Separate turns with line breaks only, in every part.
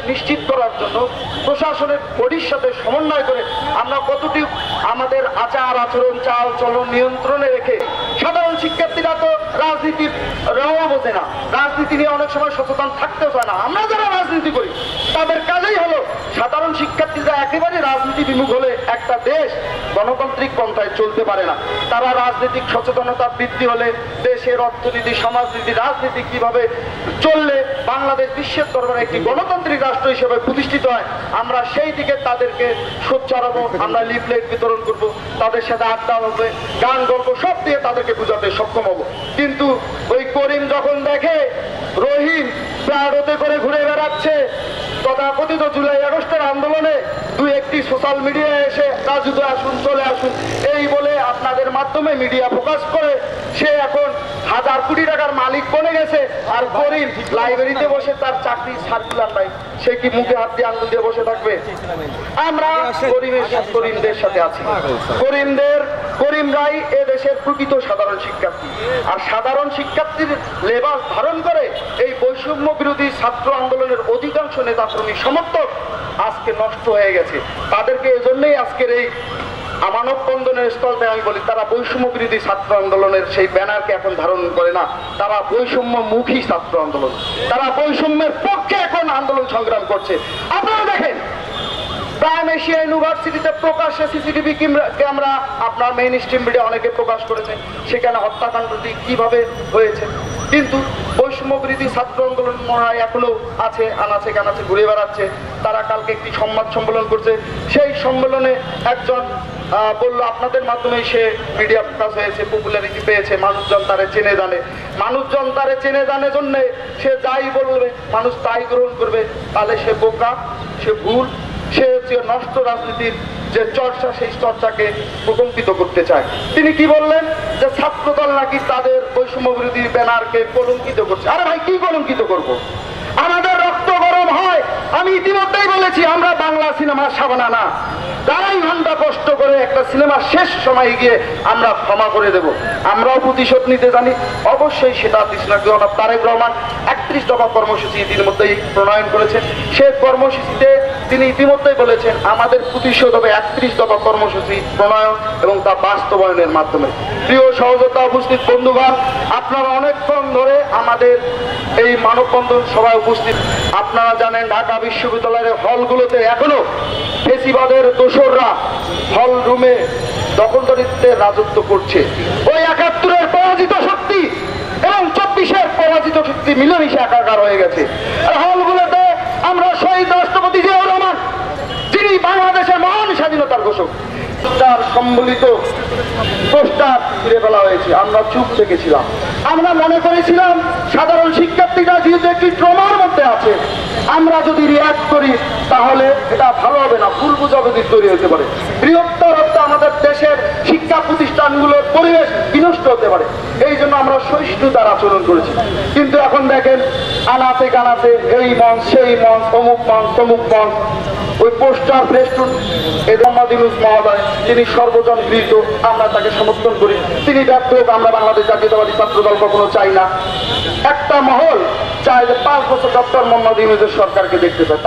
নিশ্চিত করার জন্য প্রশাসনের বডির সাথে সমন্বয় করে আমরা কতটুকু আমাদের আচার আচরণ চাল চলন নিয়ন্ত্রণে রেখে, সাধারণ শিক্ষার্থীরা তো রাজনীতির রঙও বোঝে না, রাজনীতি নিয়ে অনেক সময় সচেতন থাকতেও চায় না। আমরা যারা রাজনীতি করি তাদের কাজেই হলো সাধারণ শিক্ষার্থীরা একেবারে রাজনীতি বিমুখ হলে একটা দেশ গণতান্ত্রিক পন্থায় চলতে পারে না। তারা রাজনৈতিক সচেতনতা বৃদ্ধি হলে দেশের অর্থনীতি, সমাজনীতি, রাজনীতি কিভাবে চললে বাংলাদেশ বিশ্বের দরবারে একটি গণতান্ত্রিক রাষ্ট্র হিসেবে প্রতিষ্ঠিত হয়, আমরা সেই দিকে তাদেরকে সোচ্চারাবো। আমরা লিফলেট বিতরণ করব, তাদের সাথে আড্ডা হবে, গান গল্প সব দিয়ে তাদেরকে বোঝাতে সক্ষম হব। কিন্তু ওই করিম যখন দেখে রহিম প্রাড়তে করে ঘুরে বেড়াচ্ছে, তথাকথিত জুলাই আগস্টের আন্দোলনে দুই একটি সোশ্যাল মিডিয়ায় এসে রাজুতে আসুন, চলে আসুন এই বলে আপনাদের মাধ্যমে মিডিয়া ফোকাস করে সে এখন হাজার কোটি টাকার মালিক বনে গেছে। আর করিম লাইব্রেরিতে বসে তার চাকরির সার্কুলার নাই, সে কি মুখে হাত দিয়ে আঙ্গুল দিয়ে বসে থাকবে? আমরা করিমদের সাথে আছি। করিমরাই এ দেশের প্রকৃত সাধারণ শিক্ষার্থী। আর সাধারণ শিক্ষার্থীর লেবাস ধারণ করে এই বৈষম্য বিরোধী ছাত্র আন্দোলনের অধিকাংশ নেতাকর্মী সমর্থক আজকে নষ্ট হয়ে গেছে। তাদেরকে এজন্যই আজকের এই মানববন্ধনের স্থলতে আমি বলি, তারা বৈষম্য বিরোধী ছাত্র আন্দোলনের সেই ব্যানারকে এখন ধারণ করে না, তারা বৈষম্যমুখী ছাত্র আন্দোলন, তারা বৈষম্যের পক্ষে এখন আন্দোলন সংগ্রাম করছে। আপনারা দেখেন প্রাইম এশিয়া ইউনিভার্সিটিতে প্রকাশ্যে সিসিটিভি ক্যামেরা আপনার মেইন স্ট্রিম মিডিয়া অনেকে প্রকাশ করেছেন, সেখানে হত্যাকাণ্ডটি কিভাবে হয়েছে। কিন্তু বৈষম্য বিরোধী ছাত্র আন্দোলন মনে হয় এখনো আছে, আনাচে কানাচে ঘুরে বেড়াচ্ছে। তারা কালকে একটি সংবাদ সম্মেলন করছে, সেই সম্মেলনে একজন বললো আপনাদের মাধ্যমে সে মিডিয়া প্রকাশ হয়েছে, পপুলারিটি পেয়েছে, মানুষজন তারে চেনে জানে। মানুষজন তারে চেনে জানে জন্যে সে যাই বলবে মানুষ তাই গ্রহণ করবে। তাহলে সে বোকা, সে ভুল, সে হচ্ছে নষ্ট রাজনীতির যে চর্চা, সেই চর্চাকে প্রকম্পিত করতে চায়। তিনি কি বললেন যে ছাত্রদল নাকি তাদের বৈষম্য বিরোধী ব্যানারকে কলঙ্কিত করছে। আরে ভাই, কি কলঙ্কিত করব? আমাদের রক্ত গরম হয়। আমি ইতিমধ্যেই বলেছি আমরা বাংলা সিনেমার সাবানা না, 2.5 ঘন্টা কষ্ট করে একটা সিনেমা শেষ সময় গিয়ে আমরা ক্ষমা করে দেব। আমরাও প্রতিশোধ নিতে জানি। অবশ্যই সেটা তারেক রহমান 31 দফা কর্মসূচি ইতিমধ্যেই প্রণয়ন করেছেন। সেই কর্মসূচিতে তিনি ইতিমধ্যেই বলেছেন আমাদের প্রতিশোধ হবে 31 দফা কর্মসূচি প্রণয়ন এবং তা বাস্তবায়নের মাধ্যমে। প্রিয় সহযোদ্ধা, উপস্থিত বন্ধুগণ, আপনারা অনেকক্ষণ ধরে আমাদের এই মানববন্ধন সভায় উপস্থিত। আপনারা জানেন ঢাকা বিশ্ববিদ্যালয়ের হলগুলোতে এখনো ফেসিবাদের দোসররা হল রুমে দখলদারিত্বের রাজত্ব করছে। ওই 71-এর পরাজিত শক্তি এবং 24-এর পরাজিত শক্তি মিলেমিশে একাকার হয়ে গেছে। আর হলগুলোতে আমরা শহীদ রাষ্ট্রপতি জিয়াউর রহমান, যিনি বাংলাদেশের মহান স্বাধীনতার ঘোষক, তার সম্বলিত পোস্টার ফিরে ফেলা হয়েছে। আমরা চুপ থেকেছিলাম। আমরা মনে করেছিলাম সাধারণ শিক্ষার্থীরা যেহেতু একটি ট্রমার মধ্যে আছে, আমরা যদি রিয়াক্ট করি তাহলে এটা ভালো হবে না, ভুল বুঝাবুঝি তৈরি হতে পারে, বৃহত্তর অর্থে আমাদের দেশের শিক্ষা প্রতিষ্ঠানগুলোর পরিবেশ বিনষ্ট হতে পারে। এই জন্য আমরা সহিষ্ণুতার আচরণ করেছি। কিন্তু এখন দেখেন আনাচে কানাচে এই মঞ্চ, সেই মঞ্চ, অমুক মঞ্চ, তমুক মঞ্চ, ওই পোস্টার ফেস্টুন। মোহাম্মদ ইউনূস মহোদয়, তিনি সর্বজন গৃহীত, আমরা তাকে সমর্থন করি। তিনি ব্যর্থ হোক, আমরা বাংলাদেশ জাতীয়তাবাদী ছাত্রদল কখনো চাই না। একটা মহল চায় যে 5 বছর ডক্টর মোহাম্মদ ইউনূসের সরকারকে দেখতে চায়।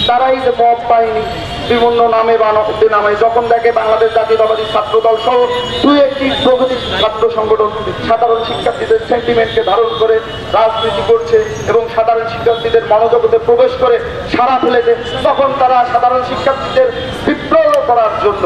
তারাই যে মব বাহিনী বিভিন্ন নামে বা নামে যখন দেখে বাংলাদেশ জাতীয়তাবাদী ছাত্রদল সহ 2-1টি প্রগতির ছাত্র সংগঠন সাধারণ শিক্ষার্থীদের সেন্টিমেন্টকে ধারণ করে রাজনীতি করছে এবং সাধারণ শিক্ষার্থীদের মনোজগতে প্রবেশ করে সাড়া ফেলেছে, তখন তারা সাধারণ শিক্ষার্থীদের বিপ্লব করার জন্য